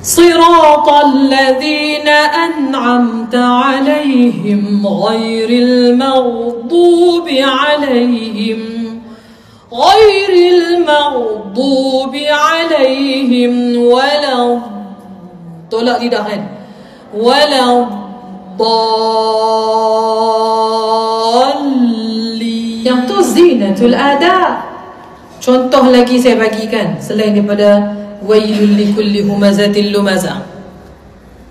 صراط الذين أنعمت عليهم غير المغضوب عليهم ولا tolak lidah kan, ولا الضالين. Yang tu zinatul ada. Contoh lagi saya bagikan selain daripada wailul likulli humazatil lumazah,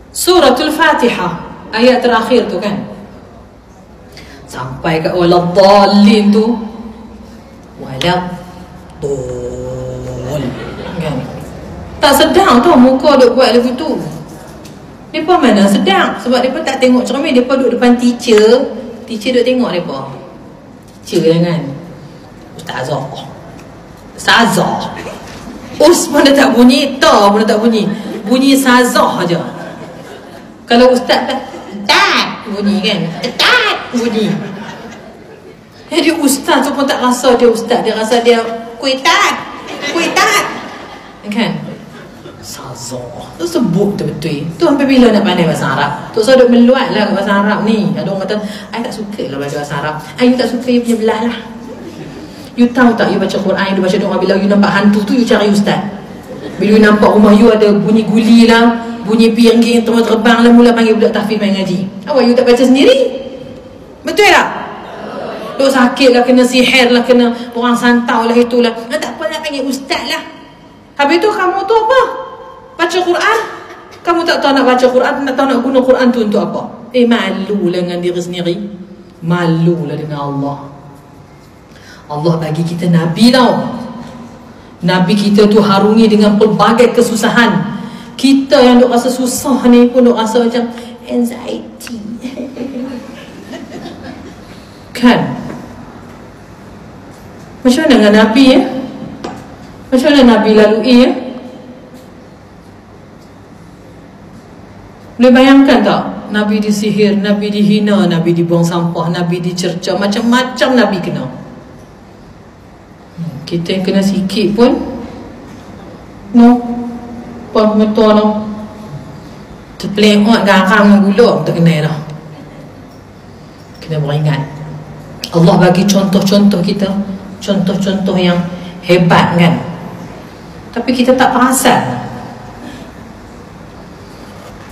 suratul Fatihah ayat terakhir tu kan, sampai kat waladdallin tu, waladdall kan, tak sedang tau muka duk buat lagu tu. Mereka mana sedang, sebab mereka tak tengok cermin. Mereka duduk depan teacher duk tengok mereka. Teacher kan, Ustazah Us pun dah tak bunyi, ta pun dah tak bunyi, bunyi sazah aja. Kalau ustaz tak bunyi kan, tak bunyi. Jadi ustaz tu pun tak rasa dia ustaz, dia rasa dia kuitat kan, sazah tu sebut tu betul. Tu sampai bila nak pandai bahasa Arab? Tu saya duk meluat lah bahasa Arab ni. Ada orang kata I tak suka lah bahasa Arab, I tak suka you punya belah lah. You tahu tak, you baca Quran, you baca doa, bila you nampak hantu tu, you cari ustaz. Bila you nampak rumah you ada bunyi guli lah, bunyi piringging terbang lah, mula panggil budak tahfiz main ngaji. Awak you tak baca sendiri? Betul tak? Duk sakit lah, kena sihir lah, kena orang santau lah, itulah. Tak apa nak panggil ustaz lah. Habis tu kamu tu apa? Baca Quran? Kamu tak tahu nak baca Quran, tak tahu nak guna Quran tu untuk apa? Malu lah dengan diri sendiri, malu lah dengan Allah. Allah bagi kita Nabi tau. Nabi kita tu harungi dengan pelbagai kesusahan. Kita yang duk rasa susah ni pun duk rasa macam anxiety kan. Macam mana dengan Nabi ya? Macam mana Nabi lalui ya? Boleh bayangkan tak? Nabi disihir, Nabi dihina, Nabi dibuang sampah, Nabi dicerca, macam-macam Nabi kena. Kita yang kena sikit pun apa betul no, terpelengok garang gula tak kena dah. Kena beringat Allah bagi contoh-contoh kita, contoh-contoh yang hebat kan, tapi kita tak perasan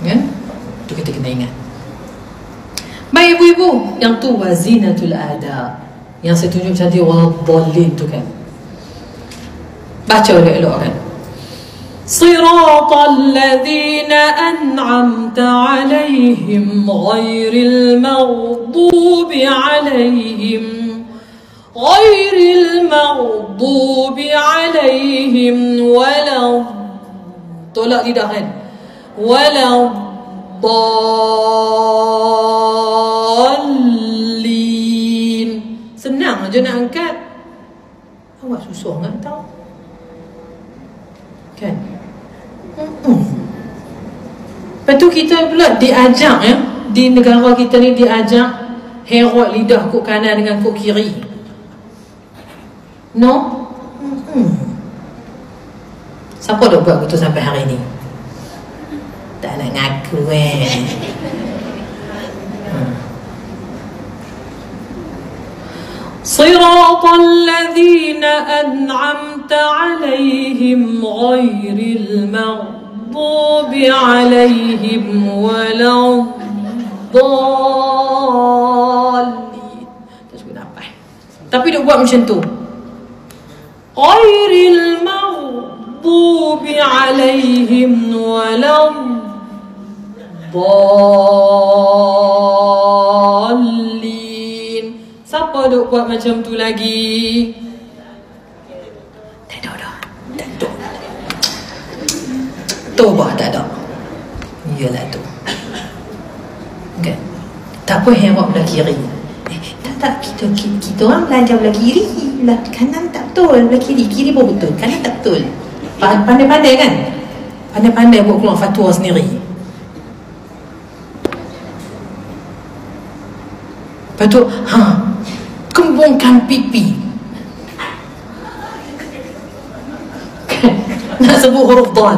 kan. Itu kita kena ingat. Baik ibu-ibu, yang tu wazinatul ada, yang saya tunjuk tadi waladdallin tu kan. Baca elok-elok kan. Siratal ladzina an'amta 'alaihim ghairil maghdubi 'alaihim wala, tolak lidah kan, waladdallin. Senang aja nak angkat. Awak susah kan tahu kan. Lepas tu kita pula diajak ya, di negara kita ni diajak herot lidah kok kanan dengan kok kiri. No? Siapa dah buat begitu sampai hari ni? Tak nak ngaku صراط الذين أنعمت عليهم غير المغضوب عليهم ولا الضالين. Tak sebut apa. Tapi dia buat macam tu. Ghairil maghdubi alaihim wala الضالين. Siapa duk buat macam tu lagi? Tak ada dah. Tak ada. Tobah tak ada. Iyalah tu. Okay. Tak apa herok belah kiri. Tak kita orang belajar belah kiri, belah kanan tak betul, belah kiri pun betul, kanan tak betul. Pandai-pandai kan? Pandai-pandai buat keluar fatwa sendiri. Lepas tu, kembungkan pipi. Nak sebut huruf dal.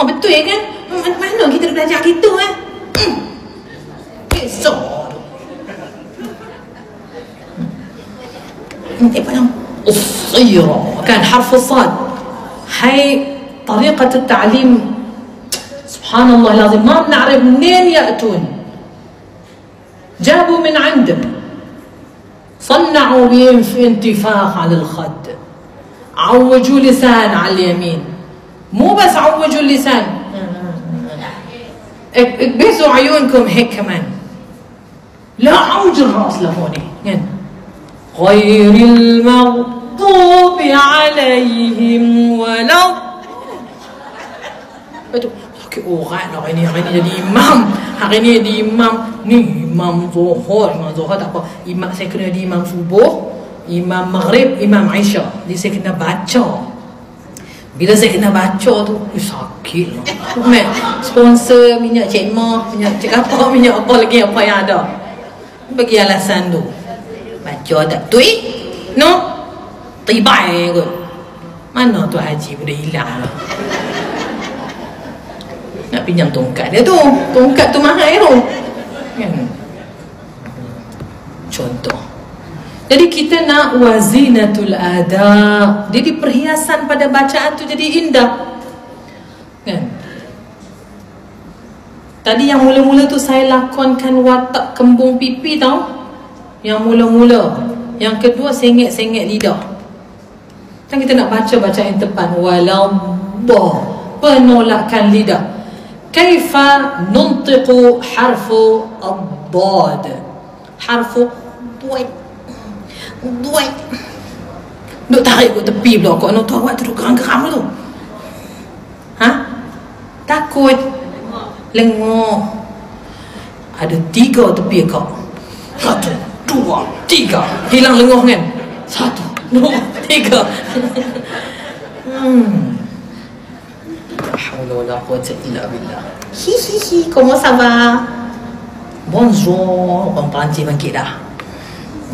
Betul kan? Mana kita belajar gitu Besok الصيرة كان حرف الصاد. هاي طريقة التعليم سبحان الله العظيم ما بنعرف منين يأتون. جابوا من عندك، صنعوا بهم في انتفاخ على الخد، عوجوا لسان على اليمين، مو بس عوجوا اللسان، اكبسوا عيونكم هيك كمان، لا عوج الراس لهوني يعني. غير المغضوب عليهم ولا betul. Okey, orang nak hari ni jadi imam. Hari ni jadi imam. Ni imam Zuhur. Imam Zuhur tak apa. Imam saya kena jadi imam subuh, imam maghrib, imam Isya. Jadi saya kena baca. Bila saya kena baca tu, sakit lah. Sponsor minyak Cik Mah, minyak Cik apa, minyak apa lagi apa yang ada. Bagi alasan tu. Baca tak betul? No? Tibai kot. Mana tu haji boleh hilang lah. Nak pinjam tongkat dia tu. Tongkat tu mahal tu. Kan? Contoh. Jadi kita nak wazinatul adab. Jadi perhiasan pada bacaan tu jadi indah. Kan? Tadi yang mula-mula tu saya lakonkan watak kembung pipi tau. Yang mula-mula. Yang kedua sengit-sengit lidah. Kan kita nak baca bacaan yang tepat. Waladdah. Penolakan lidah. Kaifa nuntiqu harfu ad-dad. Harfu duit. Duit. Duk tarik ke tepi pula. Kau nak tahu awak tu geram-geram tu. Ha? Takut. Lengok. Ada 3 tepi kau. 1, 2, 3. Hilang lengoh kan? 1, 2, 3. حول ولا قوة إلا بالله. Hihihi, comment ça va? Bonjour. Orang Perancis bangkit dah.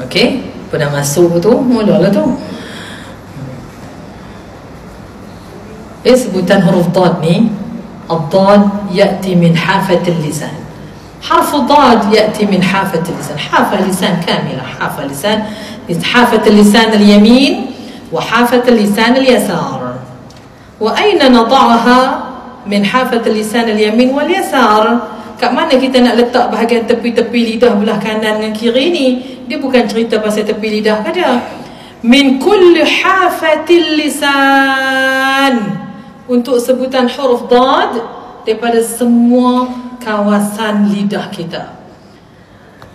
Okey, pada masuk tu, mula lah tu. Sebutan huruf dad ni, الضاد يأتي من حافة اللسان. حرف الضاد يأتي من حافة اللسان. حافة اللسان كاملة. حافة اللسان، حافة اللسان اليمين وحافة اللسان اليسار. وأين نضعها من حافة اللسان اليمين واليسار؟ Kat mana kita nak letak bahagian tepi-tepi lidah belah kanan dengan kiri ni? Dia bukan cerita pasal tepi lidah saja. Min kulli hafatil lisan. Untuk sebutan huruf dad daripada semua kawasan lidah kita.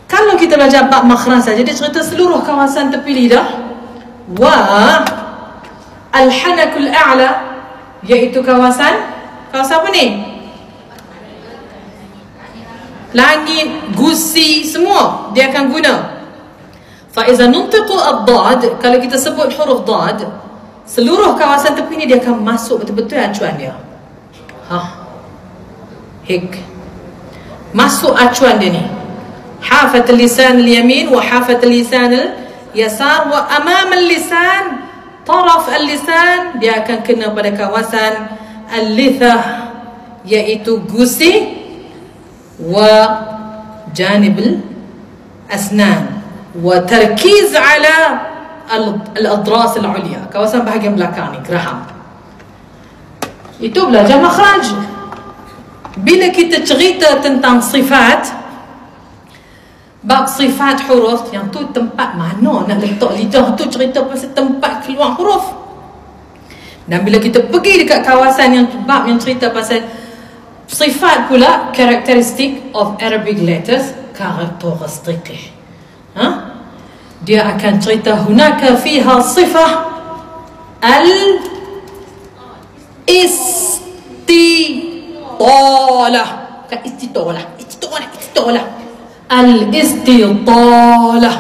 Kalau kita belajar bab makhraj saja, dia cerita seluruh kawasan tepi lidah. Wa al-hanakul a'la, iaitu kawasan apa ni? Langit, gusi, semua dia akan guna. Fa iza nuntiqu ad-dad, kalau kita sebut huruf dad, seluruh kawasan tepi ni dia akan masuk betul-betul acuan dia. Hik. Masuk acuan dia ni. Hafat al-lisan al-yamin wa hafat al-lisan al-yasar wa amam al-lisan, taraf al-lisan, dia akan kena pada kawasan al-lithah, iaitu gusi, wa janib al-asnan, wa tarkiz ala al-adras al-ulya, kawasan bahagian belakang ni, geraham. Itu belajar makhraj. Bila kita cerita tentang sifat, bab sifat huruf, yang tu tempat mana nak letak lidah tu, cerita pasal tempat keluar huruf. Dan bila kita pergi dekat kawasan yang bab yang cerita pasal sifat pula, characteristic of Arabic letters, karakteristik. Dia akan cerita hunaka fiha sifah al-istitalah. Al-istitalah.